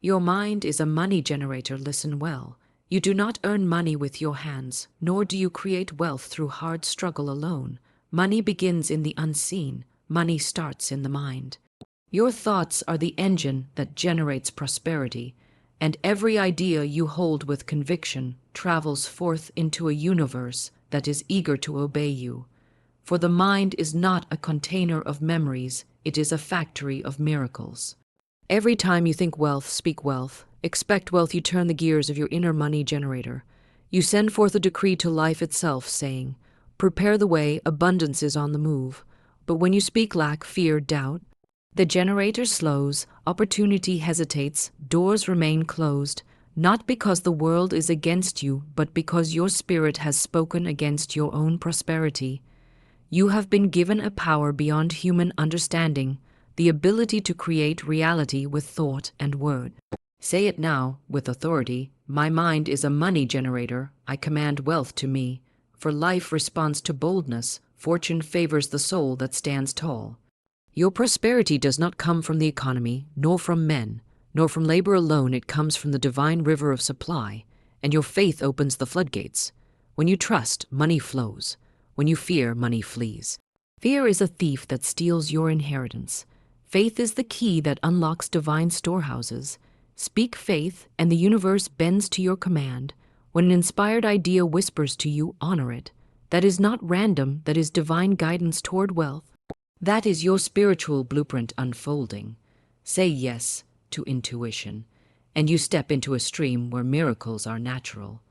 Your mind is a money generator, listen well. You do not earn money with your hands, nor do you create wealth through hard struggle alone. Money begins in the unseen. Money starts in the mind. Your thoughts are the engine that generates prosperity, and every idea you hold with conviction travels forth into a universe that is eager to obey you. For the mind is not a container of memories, it is a factory of miracles. Every time you think wealth, speak wealth, expect wealth, you turn the gears of your inner money generator. You send forth a decree to life itself, saying, "Prepare the way, abundance is on the move." But when you speak lack, fear, doubt, the generator slows, opportunity hesitates, doors remain closed, not because the world is against you, but because your spirit has spoken against your own prosperity. You have been given a power beyond human understanding, the ability to create reality with thought and word. Say it now, with authority, "My mind is a money generator, I command wealth to me." For life responds to boldness, fortune favors the soul that stands tall. Your prosperity does not come from the economy, nor from men, nor from labor alone. It comes from the divine river of supply, and your faith opens the floodgates. When you trust, money flows. When you fear, money flees. Fear is a thief that steals your inheritance. Faith is the key that unlocks divine storehouses. Speak faith, and the universe bends to your command. When an inspired idea whispers to you, honor it. That is not random, that is divine guidance toward wealth. That is your spiritual blueprint unfolding. Say yes to intuition, and you step into a stream where miracles are natural.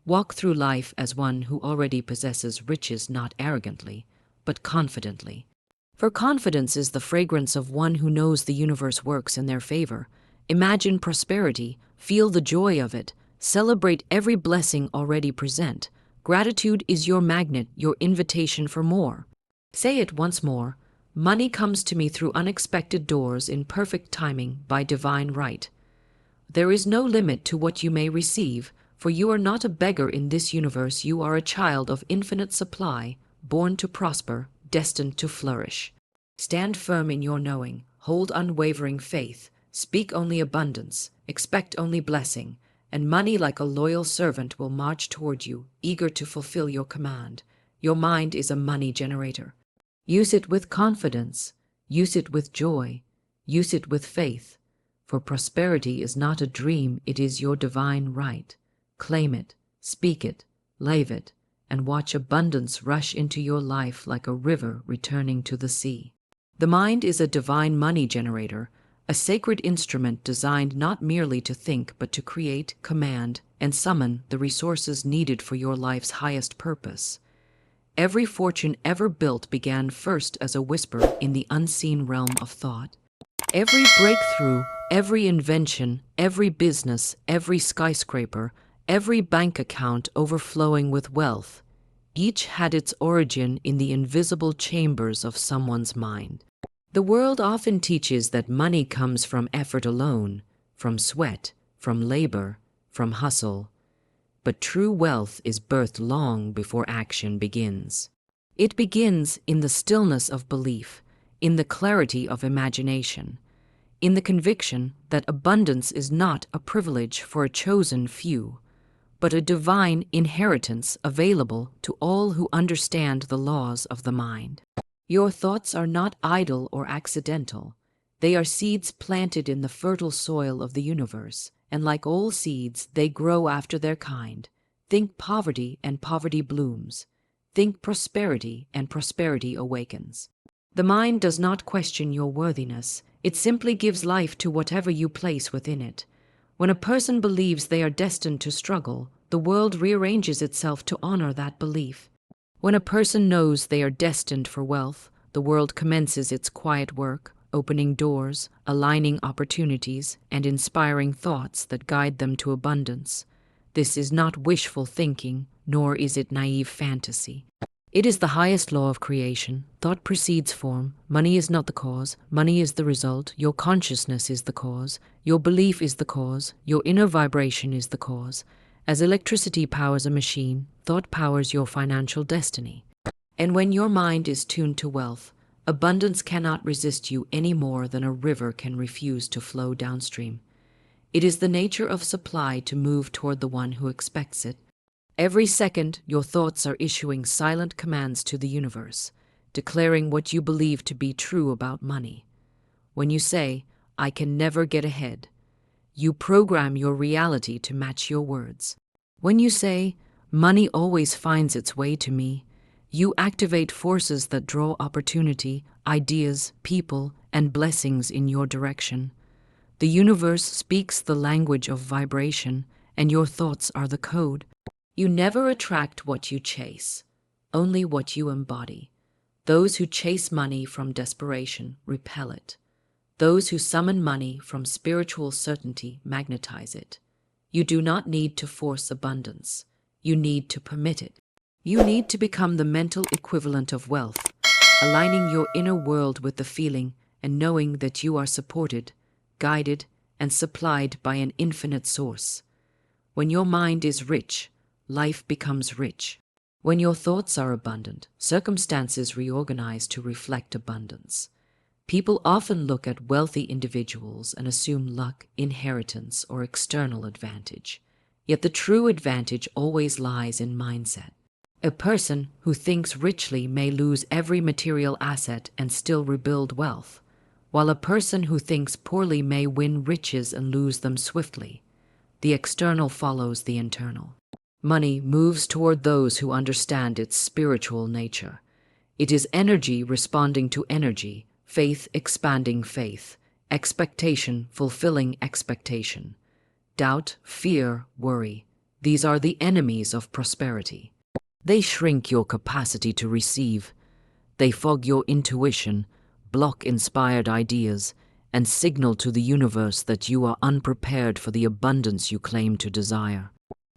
Walk through life as one who already possesses riches, not arrogantly, but confidently. For confidence is the fragrance of one who knows the universe works in their favor. Imagine prosperity, feel the joy of it, celebrate every blessing already present. Gratitude is your magnet, your invitation for more. Say it once more. Money comes to me through unexpected doors in perfect timing by divine right. There is no limit to what you may receive, for you are not a beggar in this universe. You are a child of infinite supply, born to prosper, destined to flourish. Stand firm in your knowing, hold unwavering faith, speak only abundance, expect only blessing, and money like a loyal servant will march toward you, eager to fulfill your command. Your mind is a money generator. Use it with confidence, use it with joy, use it with faith, for prosperity is not a dream, it is your divine right. Claim it, speak it, live it, and watch abundance rush into your life like a river returning to the sea. The mind is a divine money generator, a sacred instrument designed not merely to think but to create, command, and summon the resources needed for your life's highest purpose. Every fortune ever built began first as a whisper in the unseen realm of thought. Every breakthrough, every invention, every business, every skyscraper, every bank account overflowing with wealth, each had its origin in the invisible chambers of someone's mind. The world often teaches that money comes from effort alone, from sweat, from labor, from hustle. But true wealth is birthed long before action begins. It begins in the stillness of belief, in the clarity of imagination, in the conviction that abundance is not a privilege for a chosen few, but a divine inheritance available to all who understand the laws of the mind. Your thoughts are not idle or accidental. They are seeds planted in the fertile soil of the universe, and like all seeds, they grow after their kind. Think poverty, and poverty blooms. Think prosperity, and prosperity awakens. The mind does not question your worthiness. It simply gives life to whatever you place within it. When a person believes they are destined to struggle, the world rearranges itself to honor that belief. When a person knows they are destined for wealth, the world commences its quiet work, opening doors, aligning opportunities, and inspiring thoughts that guide them to abundance. This is not wishful thinking, nor is it naive fantasy. It is the highest law of creation. Thought precedes form. Money is not the cause. Money is the result. Your consciousness is the cause. Your belief is the cause. Your inner vibration is the cause. As electricity powers a machine, thought powers your financial destiny. And when your mind is tuned to wealth, abundance cannot resist you any more than a river can refuse to flow downstream. It is the nature of supply to move toward the one who expects it. Every second, your thoughts are issuing silent commands to the universe, declaring what you believe to be true about money. When you say, "I can never get ahead," you program your reality to match your words. When you say, "Money always finds its way to me," you activate forces that draw opportunity, ideas, people, and blessings in your direction. The universe speaks the language of vibration, and your thoughts are the code. You never attract what you chase, only what you embody. Those who chase money from desperation repel it. Those who summon money from spiritual certainty magnetize it. You do not need to force abundance. You need to permit it. You need to become the mental equivalent of wealth, aligning your inner world with the feeling and knowing that you are supported, guided, and supplied by an infinite source. When your mind is rich, life becomes rich. When your thoughts are abundant, circumstances reorganize to reflect abundance. People often look at wealthy individuals and assume luck, inheritance, or external advantage. Yet the true advantage always lies in mindset. A person who thinks richly may lose every material asset and still rebuild wealth, while a person who thinks poorly may win riches and lose them swiftly. The external follows the internal. Money moves toward those who understand its spiritual nature. It is energy responding to energy, faith expanding faith, expectation fulfilling expectation. Doubt, fear, worry. These are the enemies of prosperity. They shrink your capacity to receive. They fog your intuition, block inspired ideas, and signal to the universe that you are unprepared for the abundance you claim to desire.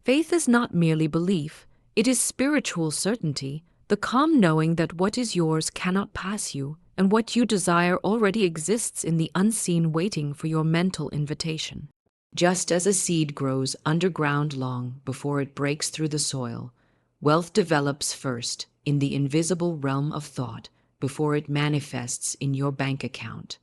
Faith is not merely belief, it is spiritual certainty, the calm knowing that what is yours cannot pass you, and what you desire already exists in the unseen waiting for your mental invitation. Just as a seed grows underground long before it breaks through the soil, wealth develops first in the invisible realm of thought before it manifests in your bank account.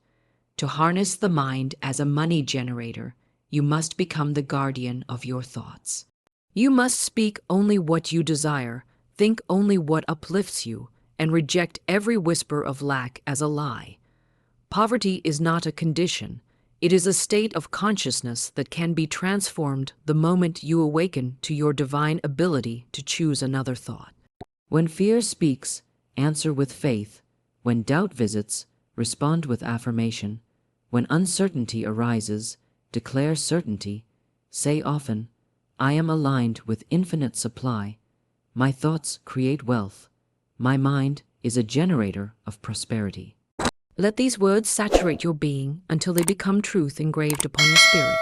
To harness the mind as a money generator, you must become the guardian of your thoughts. You must speak only what you desire, think only what uplifts you, and reject every whisper of lack as a lie. Poverty is not a condition. It is a state of consciousness that can be transformed the moment you awaken to your divine ability to choose another thought. When fear speaks, answer with faith. When doubt visits, respond with affirmation. When uncertainty arises, declare certainty. Say often, "I am aligned with infinite supply. My thoughts create wealth. My mind is a generator of prosperity." Let these words saturate your being until they become truth engraved upon your spirit.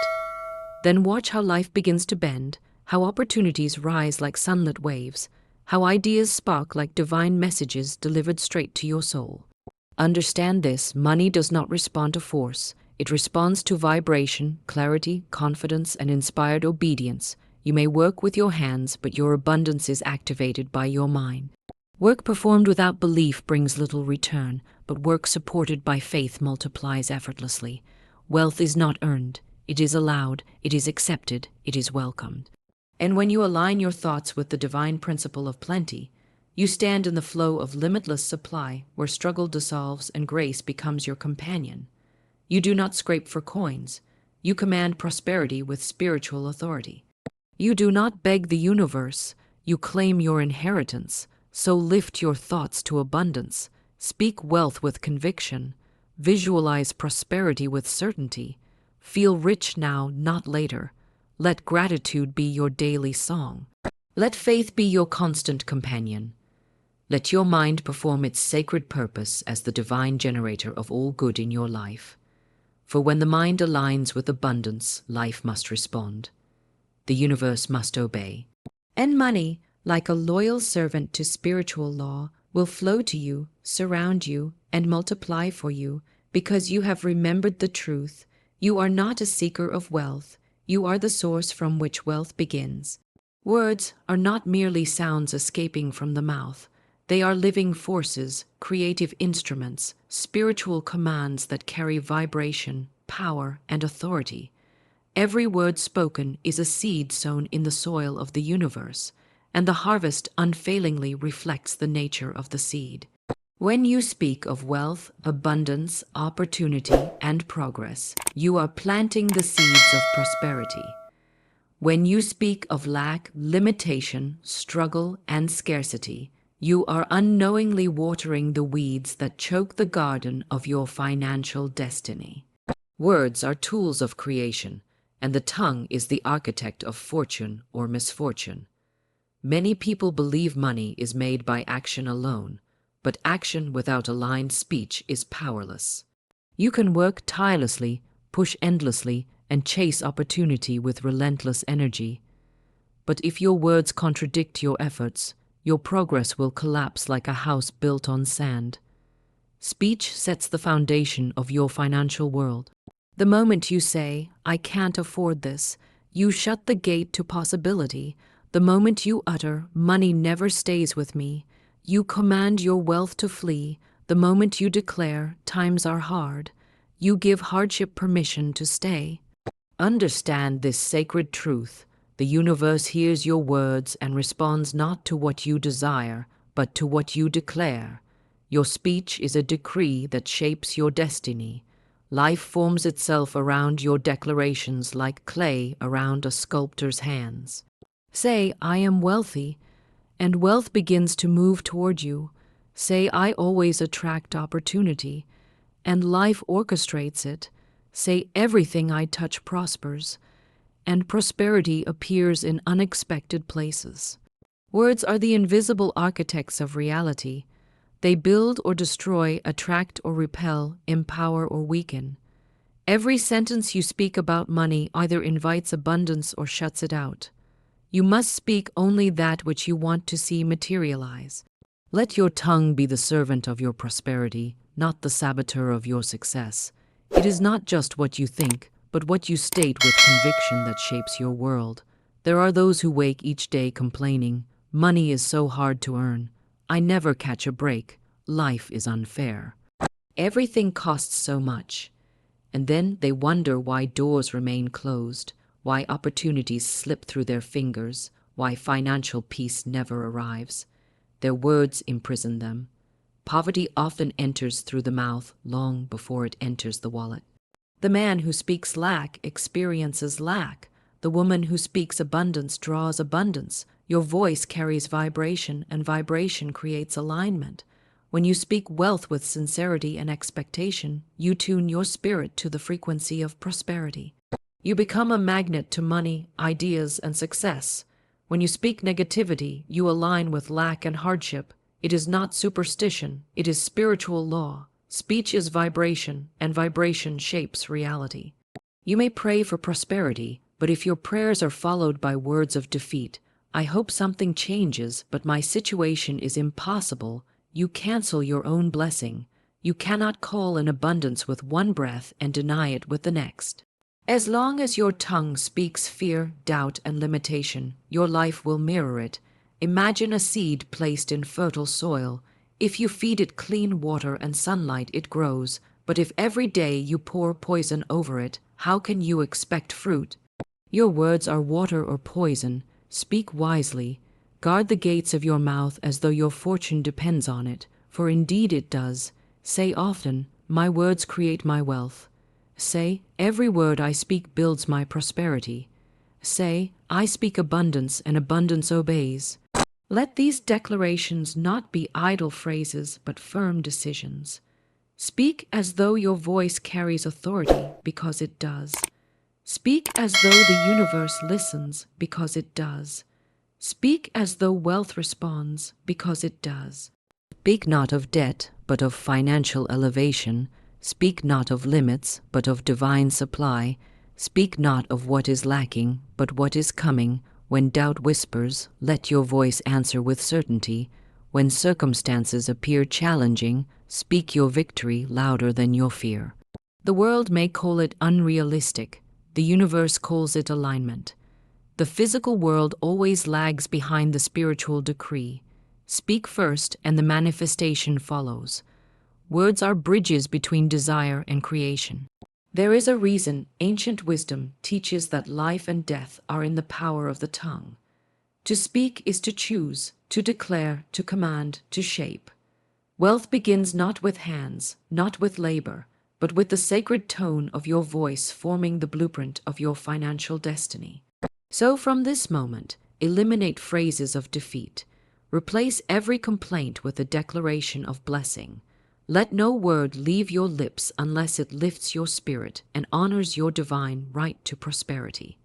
Then watch how life begins to bend, how opportunities rise like sunlit waves, how ideas spark like divine messages delivered straight to your soul. Understand this: money does not respond to force. It responds to vibration, clarity, confidence, and inspired obedience. You may work with your hands, but your abundance is activated by your mind. Work performed without belief brings little return, but work supported by faith multiplies effortlessly. Wealth is not earned. It is allowed. It is accepted. It is welcomed. And when you align your thoughts with the divine principle of plenty, you stand in the flow of limitless supply where struggle dissolves and grace becomes your companion. You do not scrape for coins. You command prosperity with spiritual authority. You do not beg the universe. You claim your inheritance. So lift your thoughts to abundance. Speak wealth with conviction. Visualize prosperity with certainty. Feel rich now, not later. Let gratitude be your daily song. Let faith be your constant companion. Let your mind perform its sacred purpose as the divine generator of all good in your life. For when the mind aligns with abundance, life must respond. The universe must obey. And money, like a loyal servant to spiritual law, will flow to you, surround you, and multiply for you, because you have remembered the truth. You are not a seeker of wealth. You are the source from which wealth begins. Words are not merely sounds escaping from the mouth. They are living forces, creative instruments, spiritual commands that carry vibration, power, and authority. Every word spoken is a seed sown in the soil of the universe, and the harvest unfailingly reflects the nature of the seed. When you speak of wealth, abundance, opportunity, and progress, you are planting the seeds of prosperity. When you speak of lack, limitation, struggle, and scarcity, you are unknowingly watering the weeds that choke the garden of your financial destiny. Words are tools of creation, and the tongue is the architect of fortune or misfortune. Many people believe money is made by action alone, but action without aligned speech is powerless. You can work tirelessly, push endlessly, and chase opportunity with relentless energy. But if your words contradict your efforts, your progress will collapse like a house built on sand. Speech sets the foundation of your financial world. The moment you say, "I can't afford this," you shut the gate to possibility. The moment you utter, "Money never stays with me," you command your wealth to flee. The moment you declare, "Times are hard," you give hardship permission to stay. Understand this sacred truth. The universe hears your words and responds not to what you desire, but to what you declare. Your speech is a decree that shapes your destiny. Life forms itself around your declarations like clay around a sculptor's hands. Say, "I am wealthy," and wealth begins to move toward you. Say, "I always attract opportunity," and life orchestrates it. Say, "Everything I touch prospers," and prosperity appears in unexpected places. Words are the invisible architects of reality. They build or destroy, attract or repel, empower or weaken. Every sentence you speak about money either invites abundance or shuts it out. You must speak only that which you want to see materialize. Let your tongue be the servant of your prosperity, not the saboteur of your success. It is not just what you think, but what you state with conviction that shapes your world. There are those who wake each day complaining, "Money is so hard to earn. I never catch a break. Life is unfair. Everything costs so much." And then they wonder why doors remain closed, why opportunities slip through their fingers, why financial peace never arrives. Their words imprison them. Poverty often enters through the mouth long before it enters the wallet. The man who speaks lack experiences lack. The woman who speaks abundance draws abundance. Your voice carries vibration, and vibration creates alignment. When you speak wealth with sincerity and expectation, you tune your spirit to the frequency of prosperity. You become a magnet to money, ideas, and success. When you speak negativity, you align with lack and hardship. It is not superstition, it is spiritual law. Speech is vibration, and vibration shapes reality. You may pray for prosperity, but if your prayers are followed by words of defeat, "I hope something changes, but my situation is impossible," you cancel your own blessing. You cannot call in abundance with one breath and deny it with the next. As long as your tongue speaks fear, doubt, and limitation, your life will mirror it. Imagine a seed placed in fertile soil. If you feed it clean water and sunlight, it grows. But if every day you pour poison over it, how can you expect fruit? Your words are water or poison. Speak wisely. Guard the gates of your mouth as though your fortune depends on it, for indeed it does. Say often, "My words create my wealth." Say, "Every word I speak builds my prosperity." Say, "I speak abundance, and abundance obeys." Let these declarations not be idle phrases, but firm decisions. Speak as though your voice carries authority, because it does. Speak as though the universe listens, because it does. Speak as though wealth responds, because it does. Speak not of debt, but of financial elevation. Speak not of limits, but of divine supply. Speak not of what is lacking, but what is coming. When doubt whispers, let your voice answer with certainty. When circumstances appear challenging, speak your victory louder than your fear. The world may call it unrealistic. The universe calls it alignment. The physical world always lags behind the spiritual decree. Speak first, and the manifestation follows. Words are bridges between desire and creation. There is a reason ancient wisdom teaches that life and death are in the power of the tongue. To speak is to choose, to declare, to command, to shape. Wealth begins not with hands, not with labor, but with the sacred tone of your voice forming the blueprint of your financial destiny. So from this moment, eliminate phrases of defeat. Replace every complaint with a declaration of blessing. Let no word leave your lips unless it lifts your spirit and honors your divine right to prosperity.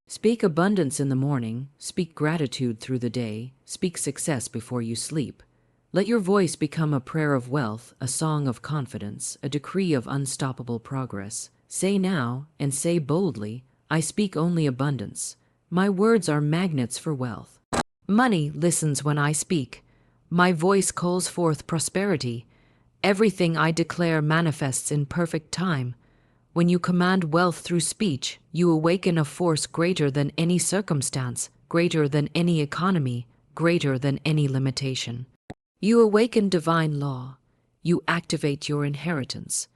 Speak abundance in the morning, speak gratitude through the day, speak success before you sleep. Let your voice become a prayer of wealth, a song of confidence, a decree of unstoppable progress. Say now, and say boldly, I speak only abundance. My words are magnets for wealth. Money listens when I speak. My voice calls forth prosperity. Everything I declare manifests in perfect time. When you command wealth through speech, you awaken a force greater than any circumstance, greater than any economy, greater than any limitation. You awaken divine law. You activate your inheritance.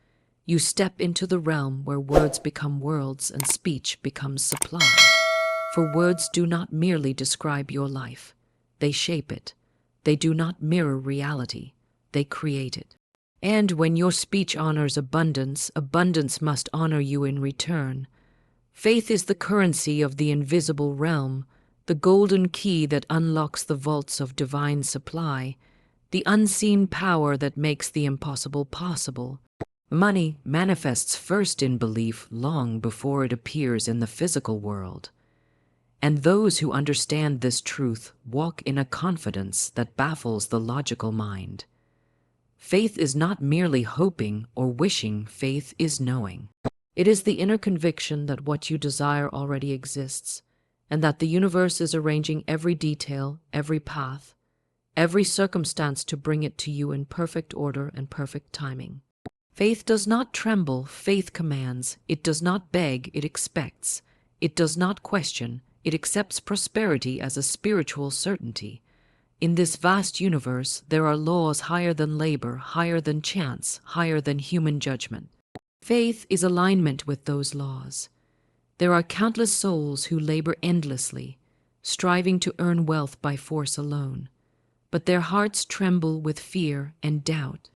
You step into the realm where words become worlds and speech becomes supply. For words do not merely describe your life. They shape it. They do not mirror reality. They create it. And when your speech honors abundance, abundance must honor you in return. Faith is the currency of the invisible realm, the golden key that unlocks the vaults of divine supply, the unseen power that makes the impossible possible. Money manifests first in belief long before it appears in the physical world. And those who understand this truth walk in a confidence that baffles the logical mind. Faith is not merely hoping or wishing, faith is knowing. It is the inner conviction that what you desire already exists, and that the universe is arranging every detail, every path, every circumstance to bring it to you in perfect order and perfect timing. Faith does not tremble, faith commands. It does not beg, it expects. It does not question, it accepts prosperity as a spiritual certainty. In this vast universe, there are laws higher than labor, higher than chance, higher than human judgment. Faith is alignment with those laws. There are countless souls who labor endlessly, striving to earn wealth by force alone. But their hearts tremble with fear and doubt.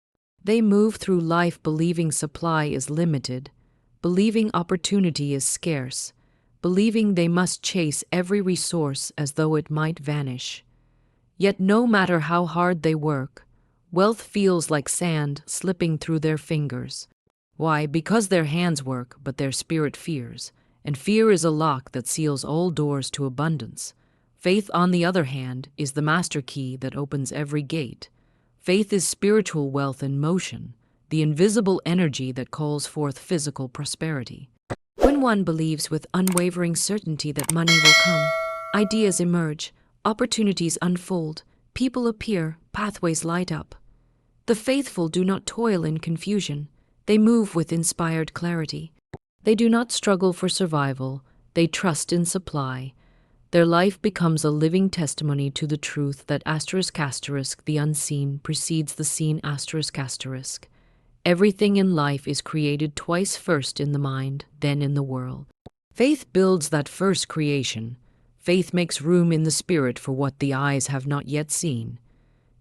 They move through life believing supply is limited, believing opportunity is scarce, believing they must chase every resource as though it might vanish. Yet no matter how hard they work, wealth feels like sand slipping through their fingers. Why? Because their hands work, but their spirit fears, and fear is a lock that seals all doors to abundance. Faith, on the other hand, is the master key that opens every gate. Faith is spiritual wealth in motion, the invisible energy that calls forth physical prosperity. When one believes with unwavering certainty that money will come, ideas emerge, opportunities unfold, people appear, pathways light up. The faithful do not toil in confusion. They move with inspired clarity. They do not struggle for survival. They trust in supply. Their life becomes a living testimony to the truth that ***, the unseen, precedes the seen ***. Everything in life is created twice, first in the mind, then in the world. Faith builds that first creation. Faith makes room in the spirit for what the eyes have not yet seen.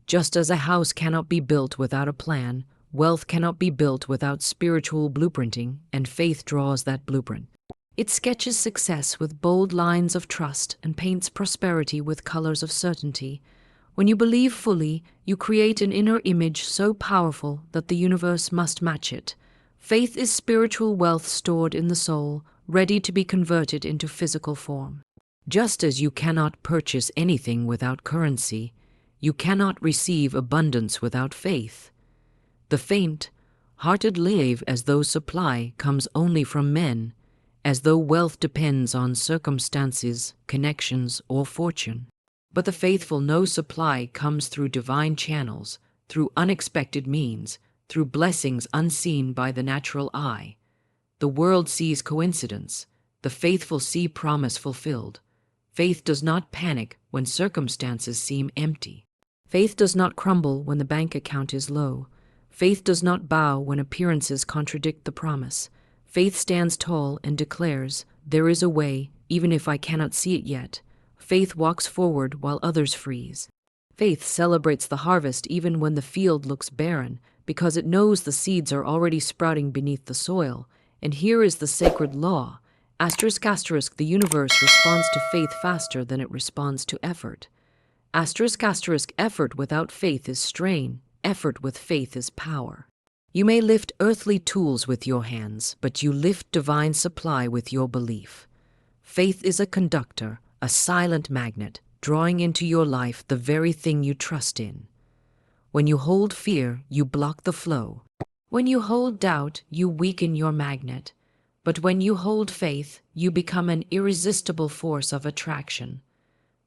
Just as a house cannot be built without a plan, wealth cannot be built without spiritual blueprinting, and faith draws that blueprint. It sketches success with bold lines of trust and paints prosperity with colors of certainty. When you believe fully, you create an inner image so powerful that the universe must match it. Faith is spiritual wealth stored in the soul, ready to be converted into physical form. Just as you cannot purchase anything without currency, you cannot receive abundance without faith. The faint-hearted live as though supply comes only from men, as though wealth depends on circumstances, connections, or fortune. But the faithful know supply comes through divine channels, through unexpected means, through blessings unseen by the natural eye. The world sees coincidence. The faithful see promise fulfilled. Faith does not panic when circumstances seem empty. Faith does not crumble when the bank account is low. Faith does not bow when appearances contradict the promise. Faith stands tall and declares, "There is a way, even if I cannot see it yet." Faith walks forward while others freeze. Faith celebrates the harvest even when the field looks barren, because it knows the seeds are already sprouting beneath the soil. And here is the sacred law. The universe responds to faith faster than it responds to effort. Effort without faith is strain. Effort with faith is power. You may lift earthly tools with your hands, but you lift divine supply with your belief. Faith is a conductor, a silent magnet, drawing into your life the very thing you trust in. When you hold fear, you block the flow. When you hold doubt, you weaken your magnet. But when you hold faith, you become an irresistible force of attraction.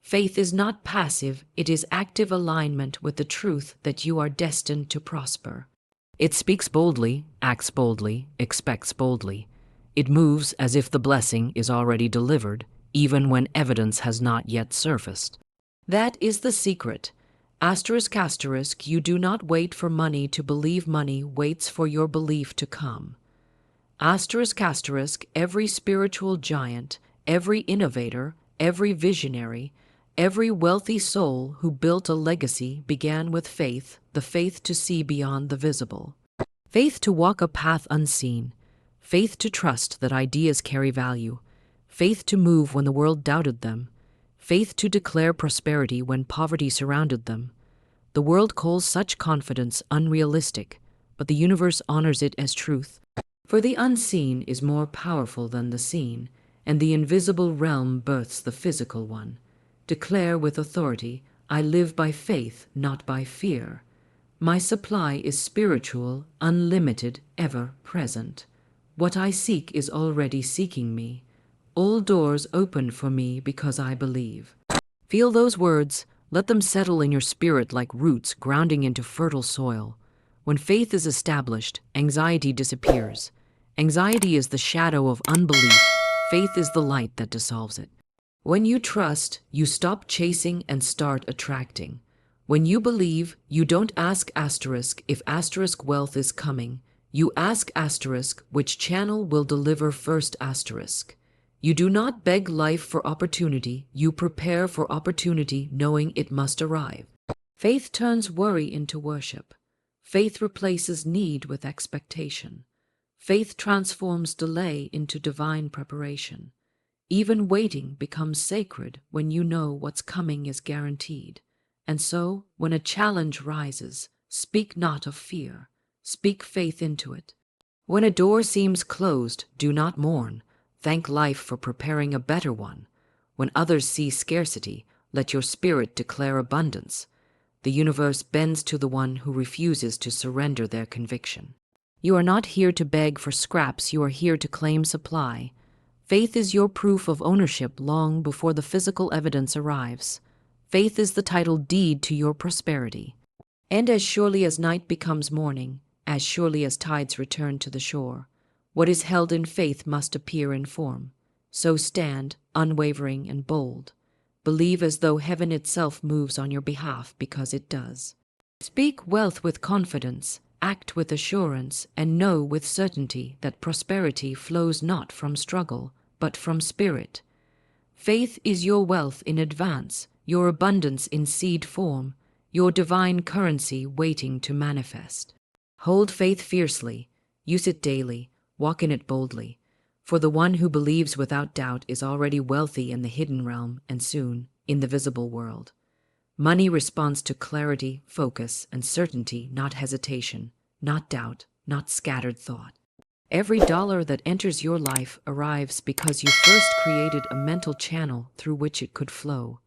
Faith is not passive, it is active alignment with the truth that you are destined to prosper. It speaks boldly, acts boldly, expects boldly. It moves as if the blessing is already delivered, even when evidence has not yet surfaced. That is the secret. You do not wait for money to believe money waits for your belief to come. Every spiritual giant, every innovator, every visionary, every wealthy soul who built a legacy began with faith, the faith to see beyond the visible. Faith to walk a path unseen. Faith to trust that ideas carry value. Faith to move when the world doubted them. Faith to declare prosperity when poverty surrounded them. The world calls such confidence unrealistic, but the universe honors it as truth. For the unseen is more powerful than the seen, and the invisible realm births the physical one. Declare with authority, I live by faith, not by fear. My supply is spiritual, unlimited, ever present. What I seek is already seeking me. All doors open for me because I believe. Feel those words, let them settle in your spirit like roots grounding into fertile soil. When faith is established, anxiety disappears. Anxiety is the shadow of unbelief. Faith is the light that dissolves it. When you trust, you stop chasing and start attracting. When you believe, you don't ask if wealth is coming. You ask which channel will deliver first . You do not beg life for opportunity, you prepare for opportunity knowing it must arrive. Faith turns worry into worship. Faith replaces need with expectation. Faith transforms delay into divine preparation. Even waiting becomes sacred when you know what's coming is guaranteed. And so, when a challenge rises, speak not of fear, speak faith into it. When a door seems closed, do not mourn. Thank life for preparing a better one. When others see scarcity, let your spirit declare abundance. The universe bends to the one who refuses to surrender their conviction. You are not here to beg for scraps, you are here to claim supply. Faith is your proof of ownership long before the physical evidence arrives. Faith is the title deed to your prosperity. And as surely as night becomes morning, as surely as tides return to the shore, what is held in faith must appear in form. So stand, unwavering and bold. Believe as though heaven itself moves on your behalf because it does. Speak wealth with confidence, act with assurance, and know with certainty that prosperity flows not from struggle, but from spirit. Faith is your wealth in advance, your abundance in seed form, your divine currency waiting to manifest. Hold faith fiercely, use it daily, walk in it boldly, for the one who believes without doubt is already wealthy in the hidden realm and soon in the visible world. Money responds to clarity, focus, and certainty, not hesitation, not doubt, not scattered thought. Every dollar that enters your life arrives because you first created a mental channel through which it could flow.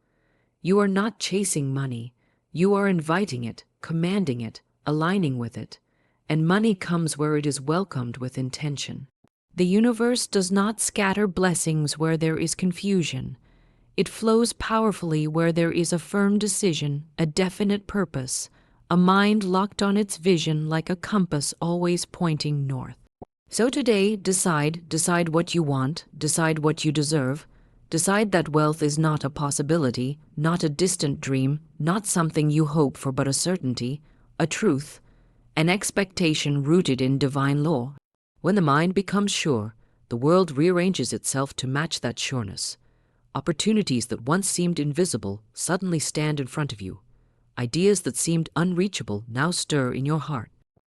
You are not chasing money, you are inviting it, commanding it, aligning with it. And money comes where it is welcomed with intention. The universe does not scatter blessings where there is confusion. It flows powerfully where there is a firm decision, a definite purpose, a mind locked on its vision like a compass always pointing north. So today, decide what you want, decide what you deserve. Decide that wealth is not a possibility, not a distant dream, not something you hope for but a certainty, a truth, an expectation rooted in divine law. When the mind becomes sure, the world rearranges itself to match that sureness. Opportunities that once seemed invisible suddenly stand in front of you. Ideas that seemed unreachable now stir in your heart.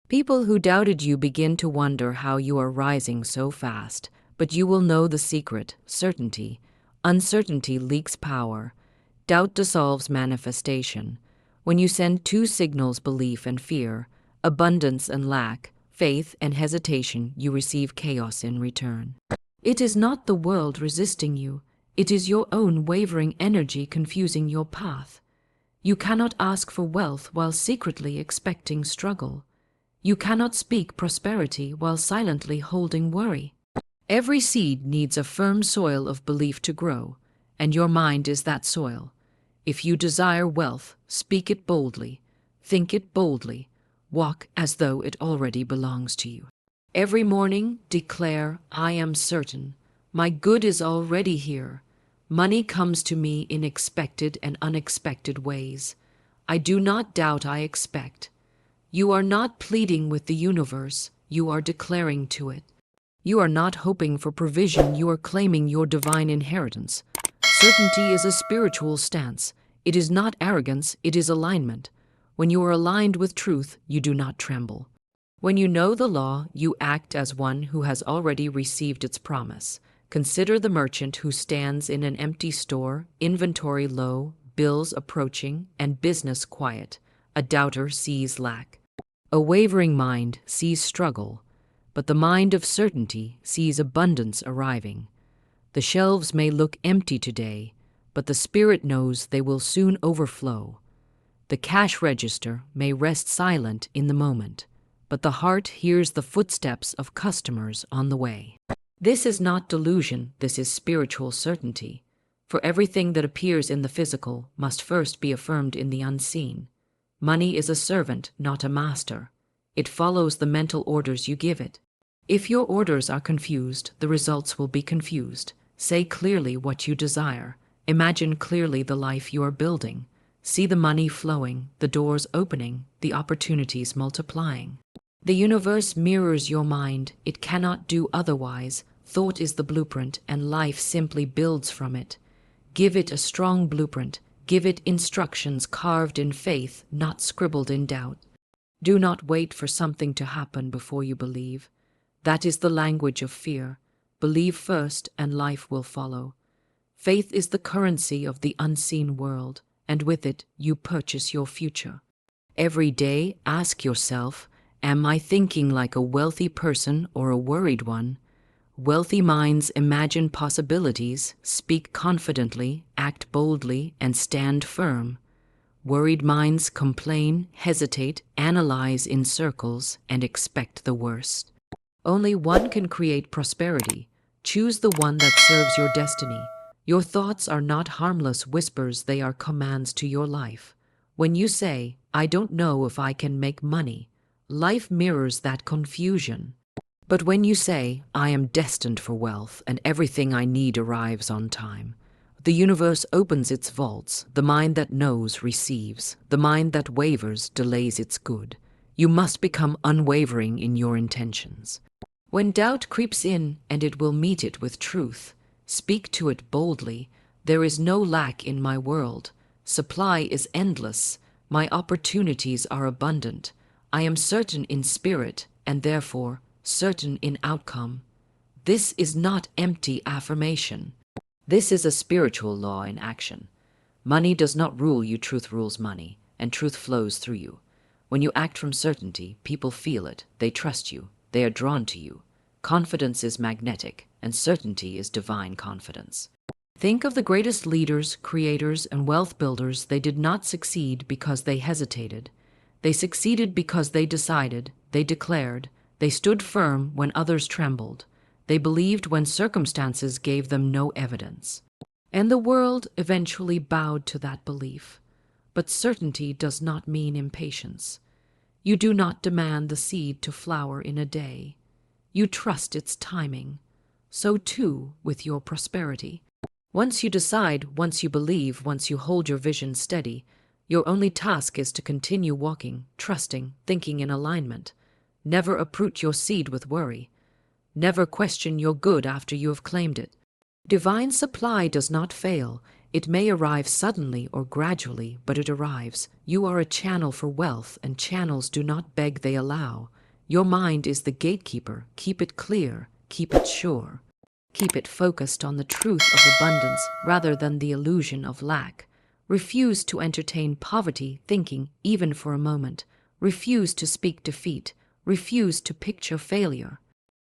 People who doubted you begin to wonder how you are rising so fast, but you will know the secret: certainty. Uncertainty leaks power. Doubt dissolves manifestation. When you send two signals, belief and fear, abundance and lack, faith and hesitation, you receive chaos in return. It is not the world resisting you. It is your own wavering energy confusing your path. You cannot ask for wealth while secretly expecting struggle. You cannot speak prosperity while silently holding worry. Every seed needs a firm soil of belief to grow, and your mind is that soil. If you desire wealth, speak it boldly, think it boldly, walk as though it already belongs to you. Every morning declare, I am certain, my good is already here. Money comes to me in expected and unexpected ways. I do not doubt, I expect. You are not pleading with the universe, you are declaring to it. You are not hoping for provision, you are claiming your divine inheritance. Certainty is a spiritual stance. It is not arrogance, it is alignment. When you are aligned with truth, you do not tremble. When you know the law, you act as one who has already received its promise. Consider the merchant who stands in an empty store, inventory low, bills approaching, and business quiet. A doubter sees lack. A wavering mind sees struggle, but the mind of certainty sees abundance arriving. The shelves may look empty today, but the spirit knows they will soon overflow. The cash register may rest silent in the moment, but the heart hears the footsteps of customers on the way. This is not delusion, this is spiritual certainty. For everything that appears in the physical must first be affirmed in the unseen. Money is a servant, not a master. It follows the mental orders you give it. If your orders are confused, the results will be confused. Say clearly what you desire. Imagine clearly the life you are building. See the money flowing, the doors opening, the opportunities multiplying. The universe mirrors your mind. It cannot do otherwise. Thought is the blueprint, and life simply builds from it. Give it a strong blueprint. Give it instructions carved in faith, not scribbled in doubt. Do not wait for something to happen before you believe. That is the language of fear. Believe first, and life will follow. Faith is the currency of the unseen world, and with it you purchase your future. Every day ask yourself, am I thinking like a wealthy person or a worried one? Wealthy minds imagine possibilities, speak confidently, act boldly, and stand firm. Worried minds complain, hesitate, analyze in circles, and expect the worst. Only one can create prosperity. Choose the one that serves your destiny. Your thoughts are not harmless whispers, they are commands to your life. When you say, I don't know if I can make money, life mirrors that confusion. But when you say, I am destined for wealth and everything I need arrives on time, the universe opens its vaults. The mind that knows receives. The mind that wavers delays its good. You must become unwavering in your intentions. When doubt creeps in, and it will meet it with truth, speak to it boldly. There is no lack in my world. Supply is endless. My opportunities are abundant. I am certain in spirit, and therefore certain in outcome. This is not empty affirmation. This is a spiritual law in action. Money does not rule you, truth rules money, and truth flows through you. When you act from certainty, people feel it, they trust you, they are drawn to you. Confidence is magnetic, and certainty is divine confidence. Think of the greatest leaders, creators, and wealth builders. They did not succeed because they hesitated. They succeeded because they decided, they declared, they stood firm when others trembled. They believed when circumstances gave them no evidence. And the world eventually bowed to that belief. But certainty does not mean impatience. You do not demand the seed to flower in a day. You trust its timing. So too with your prosperity. Once you decide, once you believe, once you hold your vision steady, your only task is to continue walking, trusting, thinking in alignment. Never uproot your seed with worry. Never question your good after you have claimed it. Divine supply does not fail. It may arrive suddenly or gradually, but it arrives. You are a channel for wealth, and channels do not beg, they allow. Your mind is the gatekeeper. Keep it clear. Keep it sure. Keep it focused on the truth of abundance rather than the illusion of lack. Refuse to entertain poverty thinking, even for a moment. Refuse to speak defeat. Refuse to picture failure.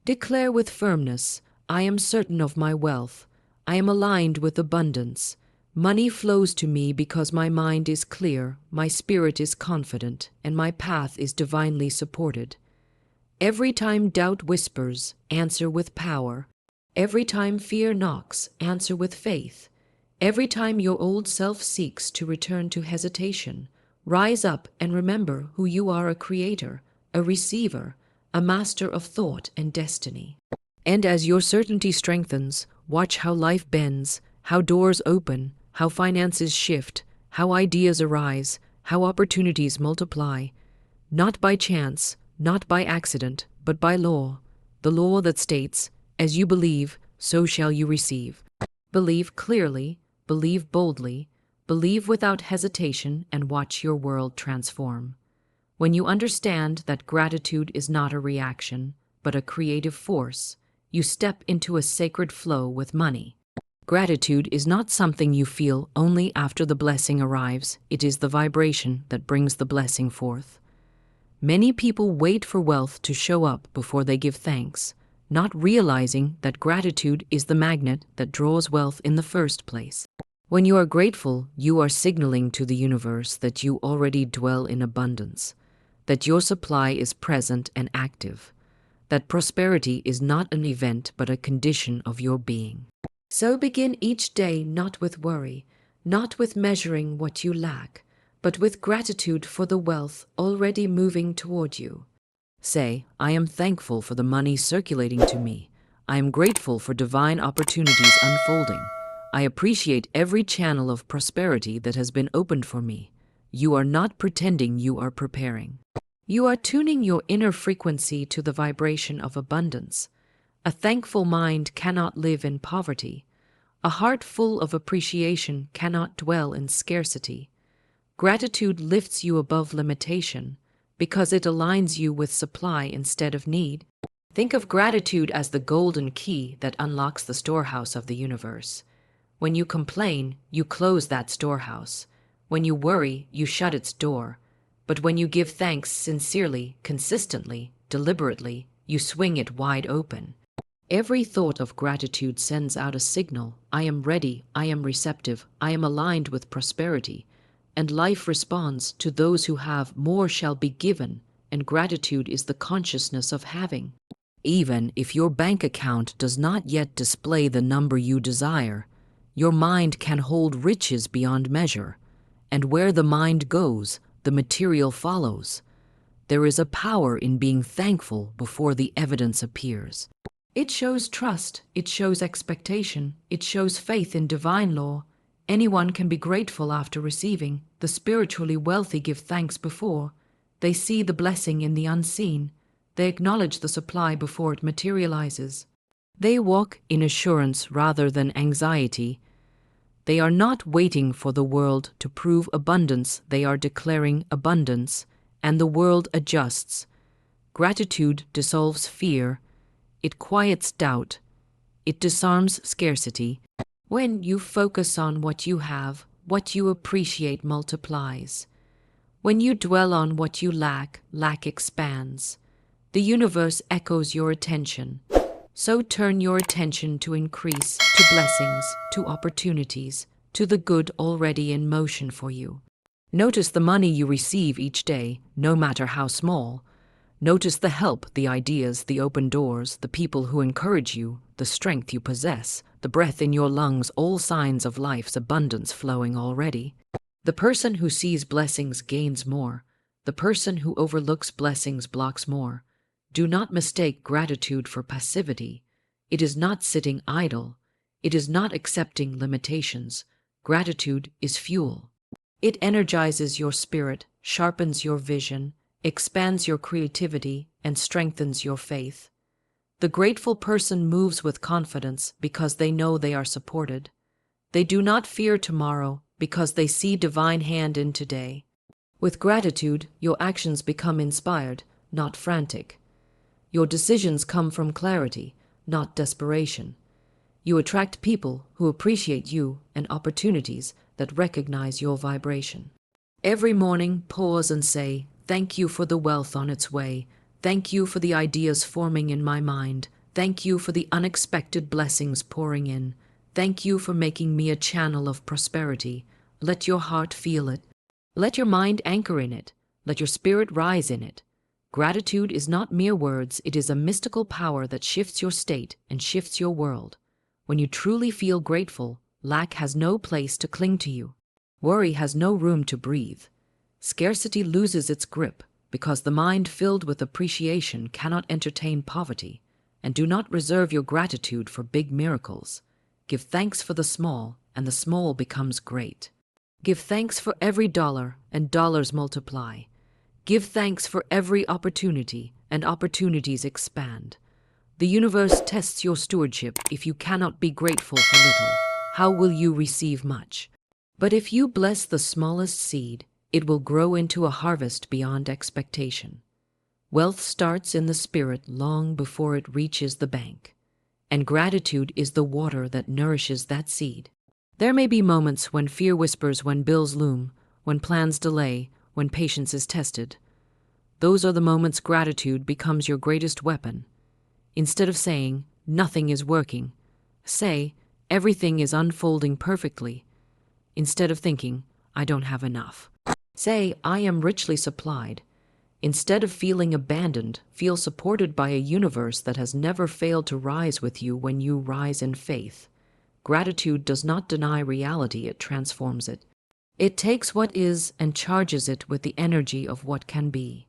Declare with firmness, I am certain of my wealth. I am aligned with abundance. Money flows to me because my mind is clear, my spirit is confident, and my path is divinely supported. Every time doubt whispers, answer with power. Every time fear knocks, answer with faith. Every time your old self seeks to return to hesitation, rise up and remember who you are: a creator, a receiver, a master of thought and destiny. And as your certainty strengthens, watch how life bends, how doors open, how finances shift, how ideas arise, how opportunities multiply. Not by chance, not by accident, but by law. The law that states, as you believe, so shall you receive. Believe clearly, believe boldly, believe without hesitation, and watch your world transform. When you understand that gratitude is not a reaction, but a creative force, you step into a sacred flow with money. Gratitude is not something you feel only after the blessing arrives. It is the vibration that brings the blessing forth. Many people wait for wealth to show up before they give thanks, not realizing that gratitude is the magnet that draws wealth in the first place. When you are grateful, you are signaling to the universe that you already dwell in abundance, that your supply is present and active, that prosperity is not an event but a condition of your being. So begin each day not with worry, not with measuring what you lack, but with gratitude for the wealth already moving toward you. Say, I am thankful for the money circulating to me. I am grateful for divine opportunities unfolding. I appreciate every channel of prosperity that has been opened for me. You are not pretending, you are preparing. You are tuning your inner frequency to the vibration of abundance. A thankful mind cannot live in poverty. A heart full of appreciation cannot dwell in scarcity. Gratitude lifts you above limitation because it aligns you with supply instead of need. Think of gratitude as the golden key that unlocks the storehouse of the universe. When you complain, you close that storehouse. When you worry, you shut its door. But when you give thanks sincerely, consistently, deliberately, you swing it wide open. Every thought of gratitude sends out a signal: I am ready, I am receptive, I am aligned with prosperity. And life responds. To those who have, more shall be given, and gratitude is the consciousness of having. Even if your bank account does not yet display the number you desire, your mind can hold riches beyond measure. And where the mind goes, the material follows. There is a power in being thankful before the evidence appears. It shows trust, it shows expectation, it shows faith in divine law. Anyone can be grateful after receiving. The spiritually wealthy give thanks before. They see the blessing in the unseen. They acknowledge the supply before it materializes. They walk in assurance rather than anxiety. They are not waiting for the world to prove abundance. They are declaring abundance, and the world adjusts. Gratitude dissolves fear. It quiets doubt. It disarms scarcity. When you focus on what you have, what you appreciate multiplies. When you dwell on what you lack, lack expands. The universe echoes your attention. So turn your attention to increase, to blessings, to opportunities, to the good already in motion for you. Notice the money you receive each day, no matter how small. Notice the help, the ideas, the open doors, the people who encourage you, the strength you possess, the breath in your lungs, all signs of life's abundance flowing already. The person who sees blessings gains more. The person who overlooks blessings blocks more. Do not mistake gratitude for passivity. It is not sitting idle. It is not accepting limitations. Gratitude is fuel. It energizes your spirit, sharpens your vision, expands your creativity, and strengthens your faith. The grateful person moves with confidence because they know they are supported. They do not fear tomorrow because they see divine hand in today. With gratitude, your actions become inspired, not frantic. Your decisions come from clarity, not desperation. You attract people who appreciate you and opportunities that recognize your vibration. Every morning, pause and say, "Thank you for the wealth on its way. Thank you for the ideas forming in my mind. Thank you for the unexpected blessings pouring in. Thank you for making me a channel of prosperity." Let your heart feel it. Let your mind anchor in it. Let your spirit rise in it. Gratitude is not mere words, it is a mystical power that shifts your state and shifts your world. When you truly feel grateful, lack has no place to cling to you. Worry has no room to breathe. Scarcity loses its grip because the mind filled with appreciation cannot entertain poverty. And do not reserve your gratitude for big miracles. Give thanks for the small, and the small becomes great. Give thanks for every dollar, and dollars multiply. Give thanks for every opportunity, and opportunities expand. The universe tests your stewardship. If you cannot be grateful for little, how will you receive much? But if you bless the smallest seed, it will grow into a harvest beyond expectation. Wealth starts in the spirit long before it reaches the bank, and gratitude is the water that nourishes that seed. There may be moments when fear whispers, when bills loom, when plans delay, when patience is tested. Those are the moments gratitude becomes your greatest weapon. Instead of saying, "Nothing is working," say, "Everything is unfolding perfectly." Instead of thinking, "I don't have enough," say, "I am richly supplied." Instead of feeling abandoned, feel supported by a universe that has never failed to rise with you when you rise in faith. Gratitude does not deny reality, it transforms it. It takes what is and charges it with the energy of what can be.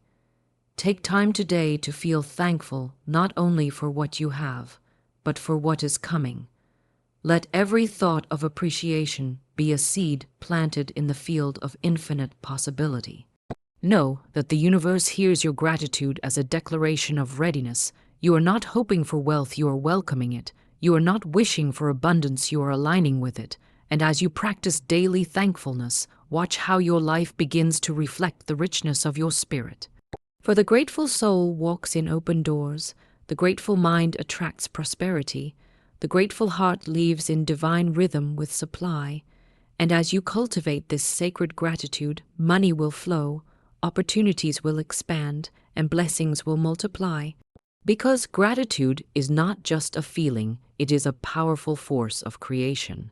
Take time today to feel thankful not only for what you have, but for what is coming. Let every thought of appreciation be a seed planted in the field of infinite possibility. Know that the universe hears your gratitude as a declaration of readiness. You are not hoping for wealth, you are welcoming it. You are not wishing for abundance, you are aligning with it. And as you practice daily thankfulness, watch how your life begins to reflect the richness of your spirit. For the grateful soul walks in open doors, the grateful mind attracts prosperity, the grateful heart lives in divine rhythm with supply. And as you cultivate this sacred gratitude, money will flow, opportunities will expand, and blessings will multiply. Because gratitude is not just a feeling, it is a powerful force of creation.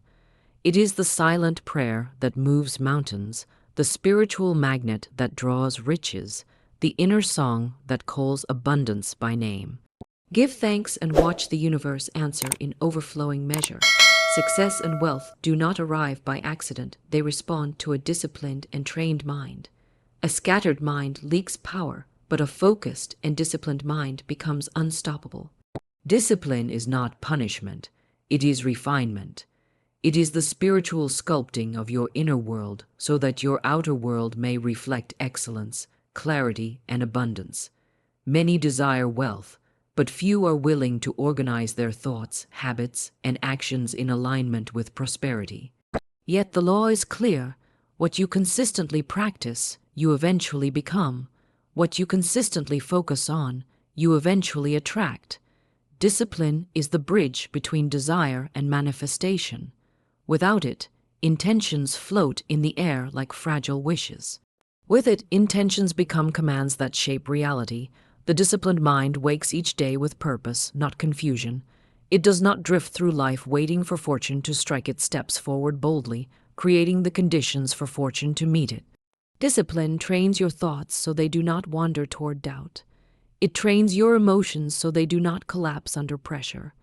It is the silent prayer that moves mountains, the spiritual magnet that draws riches, the inner song that calls abundance by name. Give thanks and watch the universe answer in overflowing measure. Success and wealth do not arrive by accident, they respond to a disciplined and trained mind. A scattered mind leaks power, but a focused and disciplined mind becomes unstoppable. Discipline is not punishment, it is refinement. It is the spiritual sculpting of your inner world so that your outer world may reflect excellence, clarity, and abundance. Many desire wealth, but few are willing to organize their thoughts, habits, and actions in alignment with prosperity. Yet the law is clear: what you consistently practice, you eventually become. What you consistently focus on, you eventually attract. Discipline is the bridge between desire and manifestation. Without it, intentions float in the air like fragile wishes. With it, intentions become commands that shape reality. The disciplined mind wakes each day with purpose, not confusion. It does not drift through life waiting for fortune to strike. It steps forward boldly, creating the conditions for fortune to meet it. Discipline trains your thoughts so they do not wander toward doubt. It trains your emotions so they do not collapse under pressure.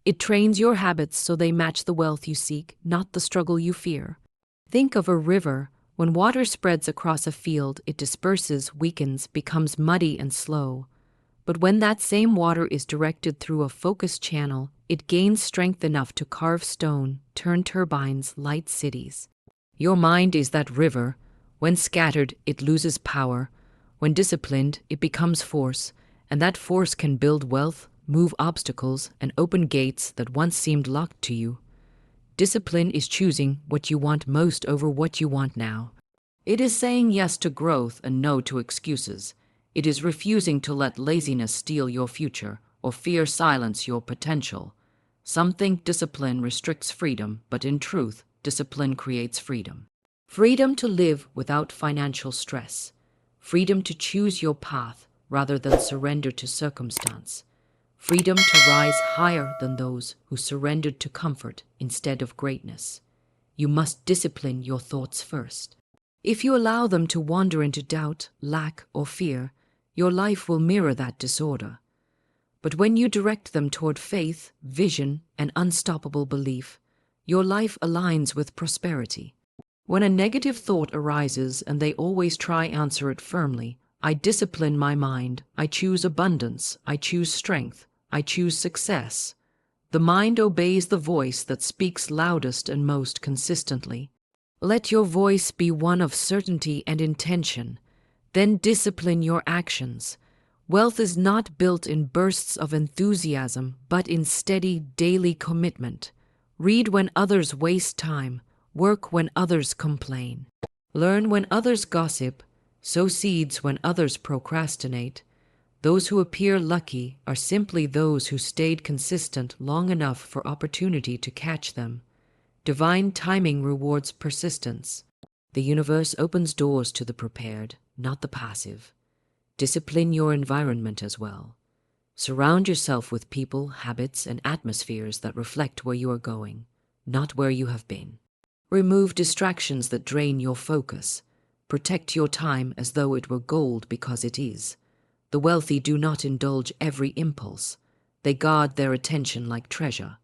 It trains your habits so they match the wealth you seek, not the struggle you fear. Think of a river. When water spreads across a field, it disperses, weakens, becomes muddy and slow. But when that same water is directed through a focused channel, it gains strength enough to carve stone, turn turbines, light cities. Your mind is that river. When scattered, it loses power. When disciplined, it becomes force, and that force can build wealth, move obstacles, and open gates that once seemed locked to you. Discipline is choosing what you want most over what you want now. It is saying yes to growth and no to excuses. It is refusing to let laziness steal your future or fear silence your potential. Some think discipline restricts freedom, but in truth, discipline creates freedom. Freedom to live without financial stress. Freedom to choose your path rather than surrender to circumstance. Freedom to rise higher than those who surrendered to comfort instead of greatness. You must discipline your thoughts first. If you allow them to wander into doubt, lack, or fear, your life will mirror that disorder. But when you direct them toward faith, vision, and unstoppable belief, your life aligns with prosperity. When a negative thought arises and they always try answer it firmly, I discipline my mind, I choose abundance, I choose strength, I choose success. The mind obeys the voice that speaks loudest and most consistently. Let your voice be one of certainty and intention. Then discipline your actions. Wealth is not built in bursts of enthusiasm, but in steady, daily commitment. Read when others waste time. Work when others complain. Learn when others gossip. Sow seeds when others procrastinate. Those who appear lucky are simply those who stayed consistent long enough for opportunity to catch them. Divine timing rewards persistence. The universe opens doors to the prepared, not the passive. Discipline your environment as well. Surround yourself with people, habits, and atmospheres that reflect where you are going, not where you have been. Remove distractions that drain your focus. Protect your time as though it were gold because it is. The wealthy do not indulge every impulse. They guard their attention like treasure.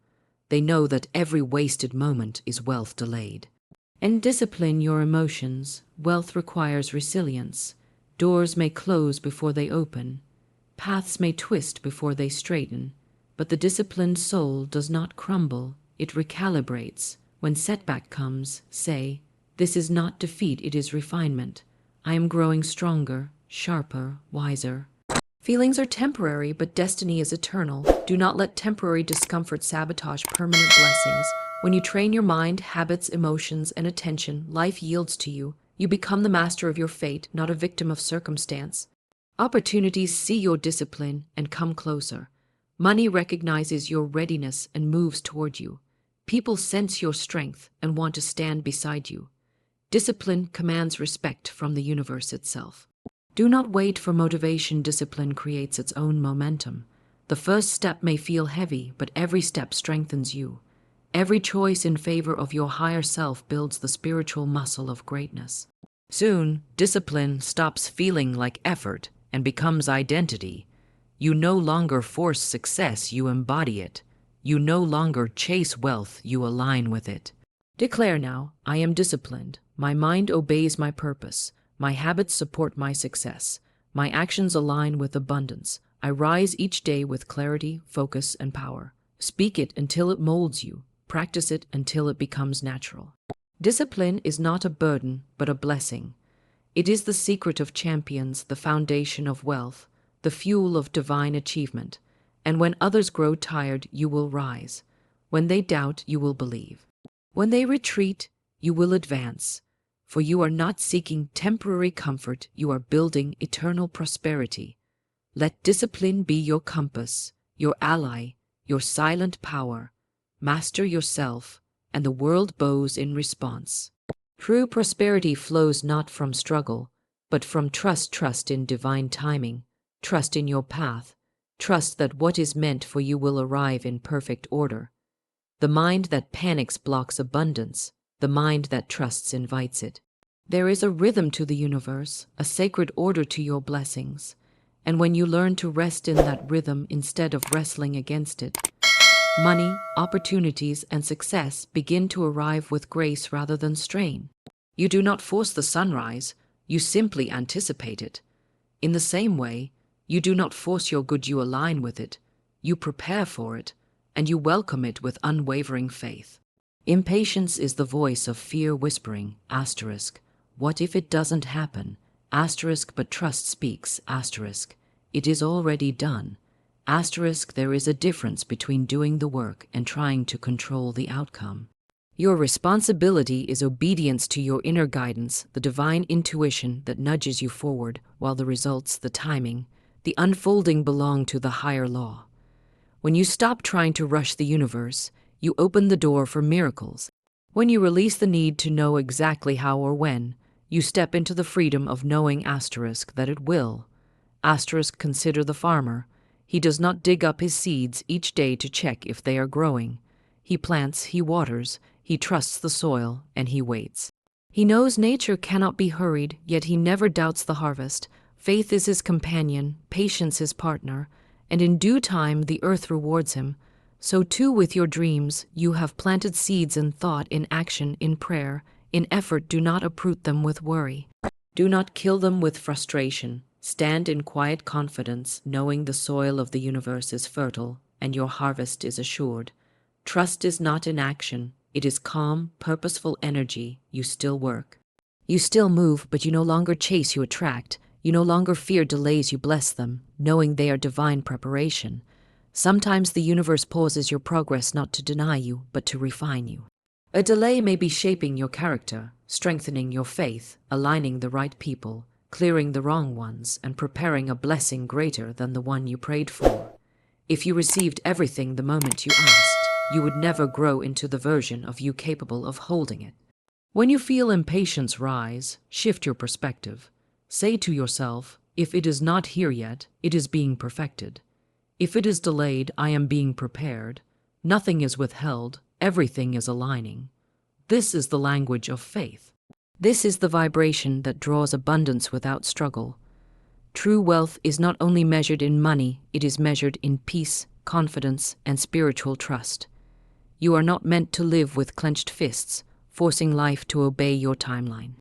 They know that every wasted moment is wealth delayed. And discipline your emotions. Wealth requires resilience. Doors may close before they open. Paths may twist before they straighten. But the disciplined soul does not crumble. It recalibrates. When setback comes, say, "This is not defeat, it is refinement. I am growing stronger, sharper, wiser." Feelings are temporary, but destiny is eternal. Do not let temporary discomfort sabotage permanent blessings. When you train your mind, habits, emotions, and attention, life yields to you. You become the master of your fate, not a victim of circumstance. Opportunities see your discipline and come closer. Money recognizes your readiness and moves toward you. People sense your strength and want to stand beside you. Discipline commands respect from the universe itself. Do not wait for motivation. Discipline creates its own momentum. The first step may feel heavy, but every step strengthens you. Every choice in favor of your higher self builds the spiritual muscle of greatness. Soon, discipline stops feeling like effort and becomes identity. You no longer force success, you embody it. You no longer chase wealth, you align with it. Declare now, I am disciplined. My mind obeys my purpose. My habits support my success. My actions align with abundance. I rise each day with clarity, focus, and power. Speak it until it molds you. Practice it until it becomes natural. Discipline is not a burden, but a blessing. It is the secret of champions, the foundation of wealth, the fuel of divine achievement. And when others grow tired, you will rise. When they doubt, you will believe. When they retreat, you will advance. For you are not seeking temporary comfort, you are building eternal prosperity. Let discipline be your compass, your ally, your silent power. Master yourself, and the world bows in response. True prosperity flows not from struggle, but from trust. Trust in divine timing. Trust in your path. Trust that what is meant for you will arrive in perfect order. The mind that panics blocks abundance. The mind that trusts invites it. There is a rhythm to the universe, a sacred order to your blessings. And when you learn to rest in that rhythm instead of wrestling against it, money, opportunities, and success begin to arrive with grace rather than strain. You do not force the sunrise, you simply anticipate it. In the same way, you do not force your good, you align with it. You prepare for it, and you welcome it with unwavering faith. Impatience is the voice of fear whispering, asterisk, what if it doesn't happen, asterisk, but trust speaks, asterisk, it is already done, Asterisk, there is a difference between doing the work and trying to control the outcome. Your responsibility is obedience to your inner guidance, the divine intuition that nudges you forward, while the results, the timing, the unfolding belong to the higher law. When you stop trying to rush the universe, you open the door for miracles. When you release the need to know exactly how or when, you step into the freedom of knowing asterisk that it will. Asterisk, consider the farmer. He does not dig up his seeds each day to check if they are growing. He plants, he waters, he trusts the soil, and he waits. He knows nature cannot be hurried, yet he never doubts the harvest. Faith is his companion, patience his partner, and in due time the earth rewards him. So too with your dreams, you have planted seeds in thought, in action, in prayer, in effort. Do not uproot them with worry. Do not kill them with frustration. Stand in quiet confidence, knowing the soil of the universe is fertile and your harvest is assured. Trust is not in action. It is calm, purposeful energy. You still work. You still move, but you no longer chase, you attract. You no longer fear delays, you bless them, knowing they are divine preparation. Sometimes the universe pauses your progress not to deny you, but to refine you. A delay may be shaping your character, strengthening your faith, aligning the right people, clearing the wrong ones, and preparing a blessing greater than the one you prayed for. If you received everything the moment you asked, you would never grow into the version of you capable of holding it. When you feel impatience rise, shift your perspective. Say to yourself, if it is not here yet, it is being perfected. If it is delayed, I am being prepared. Nothing is withheld, everything is aligning. This is the language of faith. This is the vibration that draws abundance without struggle. True wealth is not only measured in money, it is measured in peace, confidence, and spiritual trust. You are not meant to live with clenched fists, forcing life to obey your timeline.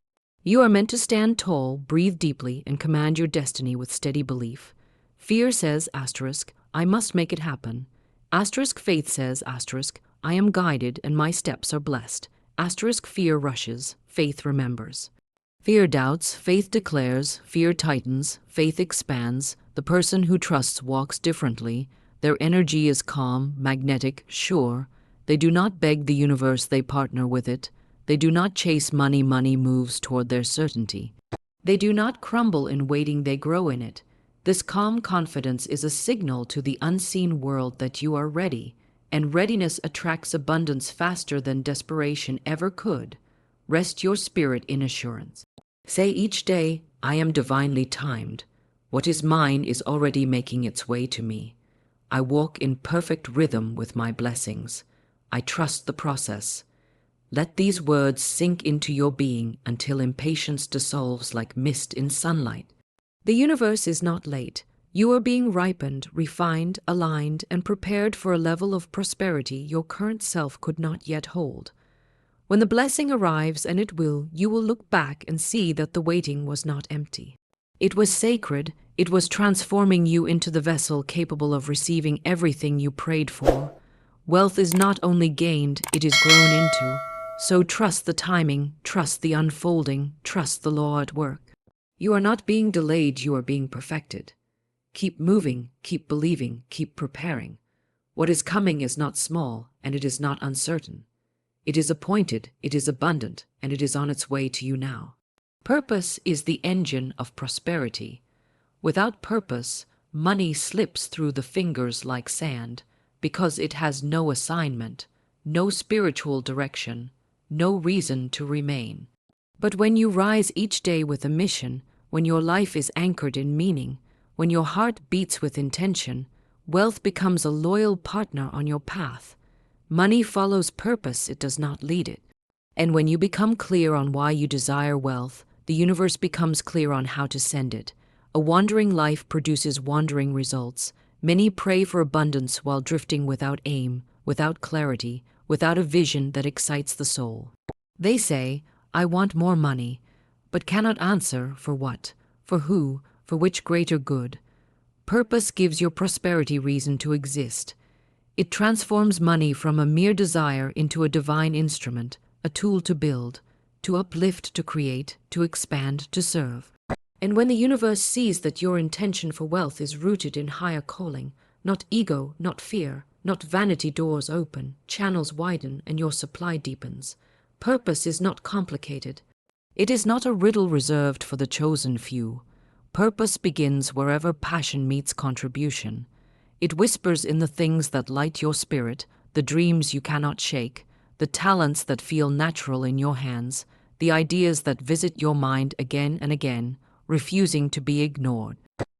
You are meant to stand tall, breathe deeply, and command your destiny with steady belief. Fear says, asterisk, I must make it happen. Asterisk, faith says, asterisk, I am guided and my steps are blessed. Asterisk, fear rushes, faith remembers. Fear doubts, faith declares, fear tightens, faith expands. The person who trusts walks differently. Their energy is calm, magnetic, sure. They do not beg the universe, they partner with it. They do not chase money, money moves toward their certainty. They do not crumble in waiting, they grow in it. This calm confidence is a signal to the unseen world that you are ready, and readiness attracts abundance faster than desperation ever could. Rest your spirit in assurance. Say each day, I am divinely timed. What is mine is already making its way to me. I walk in perfect rhythm with my blessings. I trust the process. Let these words sink into your being until impatience dissolves like mist in sunlight. The universe is not late. You are being ripened, refined, aligned, and prepared for a level of prosperity your current self could not yet hold. When the blessing arrives, and it will, you will look back and see that the waiting was not empty. It was sacred. It was transforming you into the vessel capable of receiving everything you prayed for. Wealth is not only gained, it is grown into. So trust the timing, trust the unfolding, trust the law at work. You are not being delayed, you are being perfected. Keep moving, keep believing, keep preparing. What is coming is not small, and it is not uncertain. It is appointed, it is abundant, and it is on its way to you now. Purpose is the engine of prosperity. Without purpose, money slips through the fingers like sand, because it has no assignment, no spiritual direction, no reason to remain. But when you rise each day with a mission, when your life is anchored in meaning, when your heart beats with intention, wealth becomes a loyal partner on your path. Money follows purpose, it does not lead it. And when you become clear on why you desire wealth, the universe becomes clear on how to send it. A wandering life produces wandering results. Many pray for abundance while drifting without aim, without clarity, without a vision that excites the soul. They say, I want more money, but cannot answer for what, for who, for which greater good. Purpose gives your prosperity reason to exist. It transforms money from a mere desire into a divine instrument, a tool to build, to uplift, to create, to expand, to serve. And when the universe sees that your intention for wealth is rooted in higher calling, Not ego, not fear, not vanity. Doors open, channels widen, and your supply deepens. Purpose is not complicated. It is not a riddle reserved for the chosen few. Purpose begins wherever passion meets contribution. It whispers in the things that light your spirit, the dreams you cannot shake, the talents that feel natural in your hands, the ideas that visit your mind again and again, refusing to be ignored.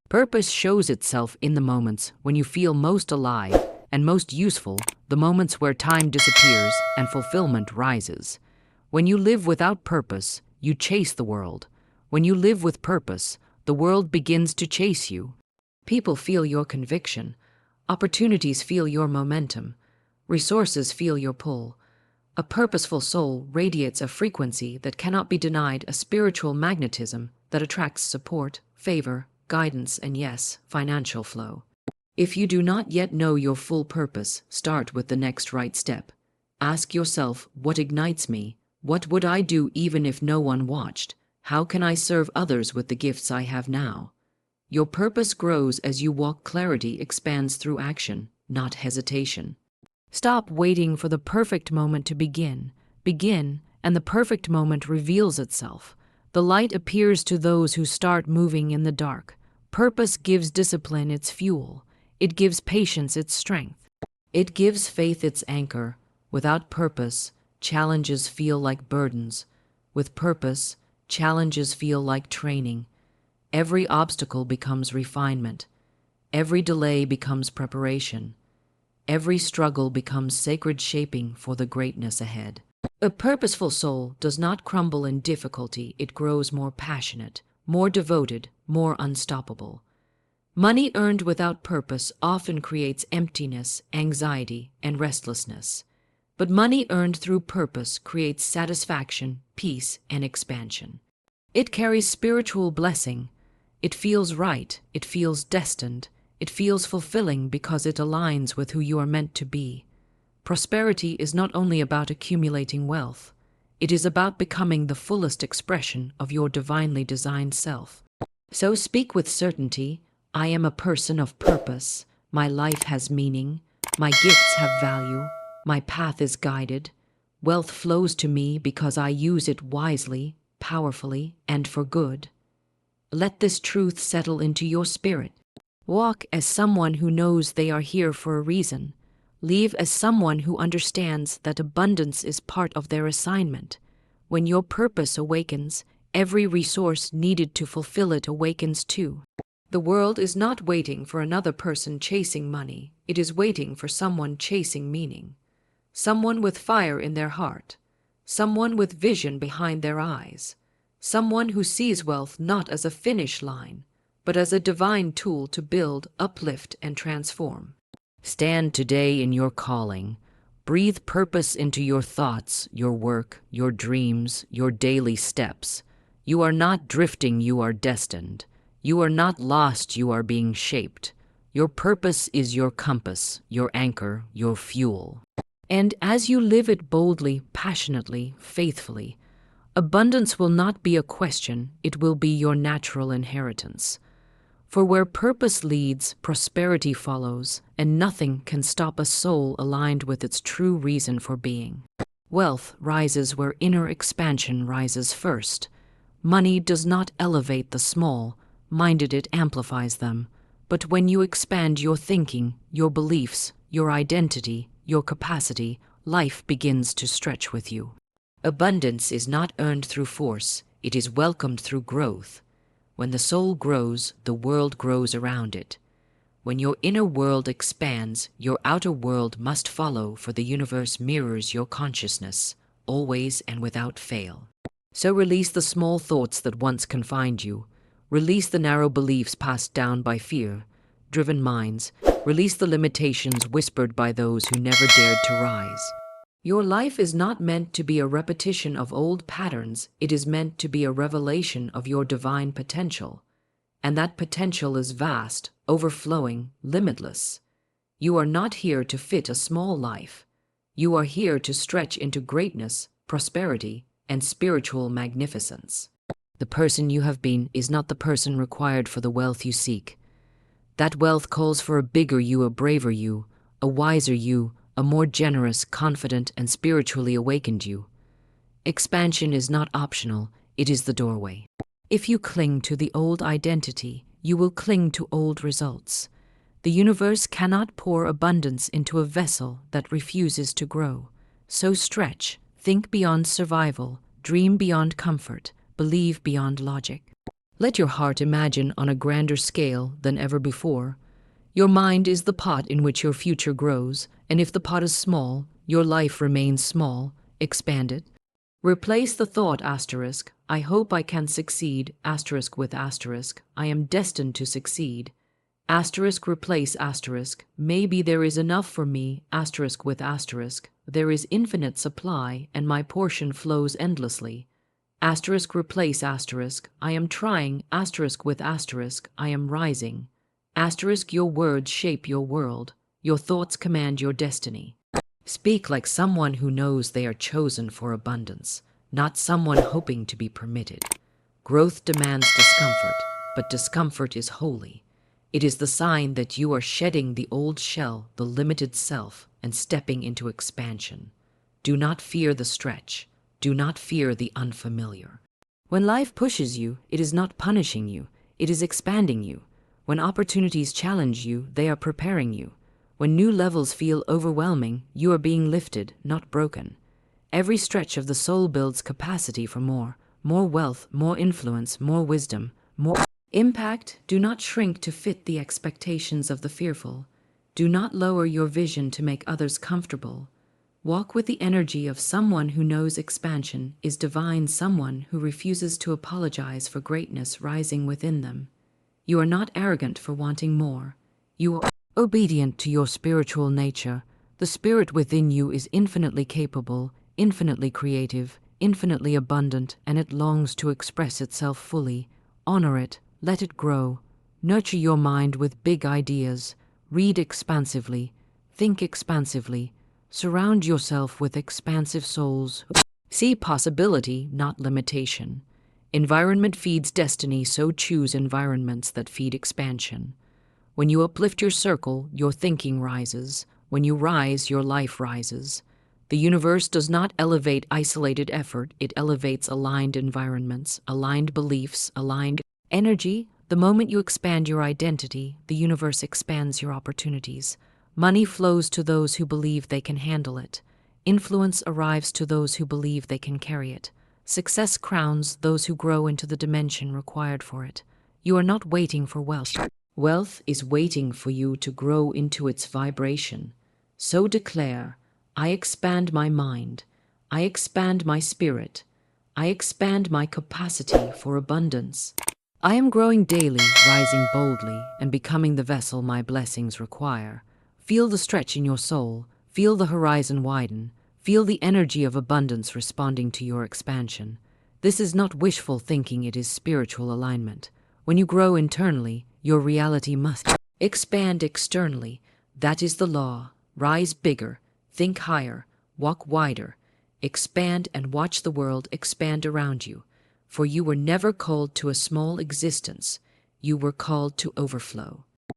Purpose shows itself in the moments when you feel most alive and most useful, the moments where time disappears and fulfillment rises. When you live without purpose, you chase the world. When you live with purpose, the world begins to chase you. People feel your conviction. Opportunities feel your momentum. Resources feel your pull. A purposeful soul radiates a frequency that cannot be denied, a spiritual magnetism that attracts support, favor, guidance, and yes, financial flow. If you do not yet know your full purpose, start with the next right step. Ask yourself, what ignites me? What would I do even if no one watched? How can I serve others with the gifts I have now? Your purpose grows as you walk. Clarity expands through action, not hesitation. Stop waiting for the perfect moment to begin. Begin, and the perfect moment reveals itself. The light appears to those who start moving in the dark. Purpose gives discipline its fuel. It gives patience its strength. It gives faith its anchor. Without purpose, challenges feel like burdens. With purpose, challenges feel like training. Every obstacle becomes refinement. Every delay becomes preparation. Every struggle becomes sacred shaping for the greatness ahead. A purposeful soul does not crumble in difficulty. It grows more passionate, more devoted, more unstoppable. Money earned without purpose often creates emptiness, anxiety, and restlessness. But money earned through purpose creates satisfaction, peace, and expansion. It carries spiritual blessing. It feels right. It feels destined. It feels fulfilling because it aligns with who you are meant to be. Prosperity is not only about accumulating wealth. It is about becoming the fullest expression of your divinely designed self. So speak with certainty. I am a person of purpose. My life has meaning. My gifts have value. My path is guided. Wealth flows to me because I use it wisely, powerfully, and for good. Let this truth settle into your spirit. Walk as someone who knows they are here for a reason. Live as someone who understands that abundance is part of their assignment. When your purpose awakens, every resource needed to fulfill it awakens too. The world is not waiting for another person chasing money. It is waiting for someone chasing meaning. Someone with fire in their heart. Someone with vision behind their eyes. Someone who sees wealth not as a finish line, but as a divine tool to build, uplift, and transform. Stand today in your calling. Breathe purpose into your thoughts, your work, your dreams, your daily steps. You are not drifting, you are destined. You are not lost, you are being shaped. Your purpose is your compass, your anchor, your fuel. And as you live it boldly, passionately, faithfully, abundance will not be a question, it will be your natural inheritance. For where purpose leads, prosperity follows, and nothing can stop a soul aligned with its true reason for being. Wealth rises where inner expansion rises first. Money does not elevate the small-minded, it amplifies them. But when you expand your thinking, your beliefs, your identity, your capacity, life begins to stretch with you. Abundance is not earned through force, it is welcomed through growth. When the soul grows, the world grows around it. When your inner world expands, your outer world must follow, for the universe mirrors your consciousness, always and without fail. So release the small thoughts that once confined you. Release the narrow beliefs passed down by fear-driven minds. Release the limitations whispered by those who never dared to rise. Your life is not meant to be a repetition of old patterns, it is meant to be a revelation of your divine potential. And that potential is vast, overflowing, limitless. You are not here to fit a small life. You are here to stretch into greatness, prosperity, and spiritual magnificence. The person you have been is not the person required for the wealth you seek. That wealth calls for a bigger you, a braver you, a wiser you, a more generous, confident, and spiritually awakened you. Expansion is not optional, it is the doorway. If you cling to the old identity, you will cling to old results. The universe cannot pour abundance into a vessel that refuses to grow. So stretch, think beyond survival, dream beyond comfort, believe beyond logic. Let your heart imagine on a grander scale than ever before. Your mind is the pot in which your future grows, and if the pot is small, your life remains small. Expand it. Replace the thought asterisk, I hope I can succeed, asterisk with asterisk, I am destined to succeed. Asterisk replace asterisk, maybe there is enough for me, asterisk with asterisk, there is infinite supply and my portion flows endlessly. Asterisk replace asterisk, I am trying, asterisk with asterisk, I am rising. Asterisk your words shape your world, your thoughts command your destiny. Speak like someone who knows they are chosen for abundance, not someone hoping to be permitted. Growth demands discomfort, but discomfort is holy. It is the sign that you are shedding the old shell, the limited self, and stepping into expansion. Do not fear the stretch. Do not fear the unfamiliar. When life pushes you, it is not punishing you, it is expanding you. When opportunities challenge you, they are preparing you. When new levels feel overwhelming, you are being lifted, not broken. Every stretch of the soul builds capacity for more wealth, more influence, more wisdom, more impact. Do not shrink to fit the expectations of the fearful. Do not lower your vision to make others comfortable. Walk with the energy of someone who knows expansion is divine, someone who refuses to apologize for greatness rising within them. You are not arrogant for wanting more. You are obedient to your spiritual nature. The spirit within you is infinitely capable, infinitely creative, infinitely abundant, and it longs to express itself fully. Honor it, let it grow. Nurture your mind with big ideas. Read expansively, think expansively. Surround yourself with expansive souls. See possibility, not limitation. Environment feeds destiny, so choose environments that feed expansion. When you uplift your circle, your thinking rises. When you rise, your life rises. The universe does not elevate isolated effort, it elevates aligned environments, aligned beliefs, aligned energy. The moment you expand your identity, the universe expands your opportunities. Money flows to those who believe they can handle it. Influence arrives to those who believe they can carry it. Success crowns those who grow into the dimension required for it. You are not waiting for wealth. Wealth is waiting for you to grow into its vibration. So declare, I expand my mind, I expand my spirit, I expand my capacity for abundance. I am growing daily, rising boldly, and becoming the vessel my blessings require. Feel the stretch in your soul, feel the horizon widen, feel the energy of abundance responding to your expansion. This is not wishful thinking, it is spiritual alignment. When you grow internally, your reality must expand externally. That is the law. Rise bigger, think higher, walk wider, expand and watch the world expand around you. For you were never called to a small existence. You were called to overflow.